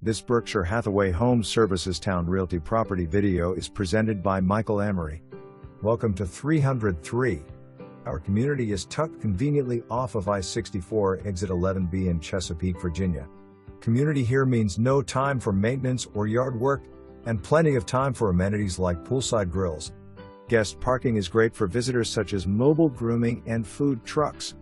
This Berkshire Hathaway Home Services Towne Realty property video is presented by Michael Amory. Welcome to 303. Our community is tucked conveniently off of I-64 exit 11B in Chesapeake, Virginia. Community here means no time for maintenance or yard work, and plenty of time for amenities like poolside grills. Guest parking is great for visitors such as mobile grooming and food trucks.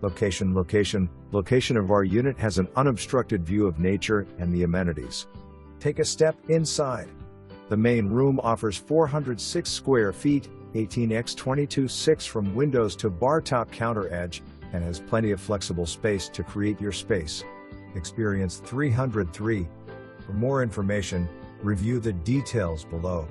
Location of our unit has an unobstructed view of nature and the amenities. Take a step inside. The main room offers 406 square feet, 18x22.6 from windows to bar top counter edge, and has plenty of flexible space to create your space. Experience 303. For more information, review the details below.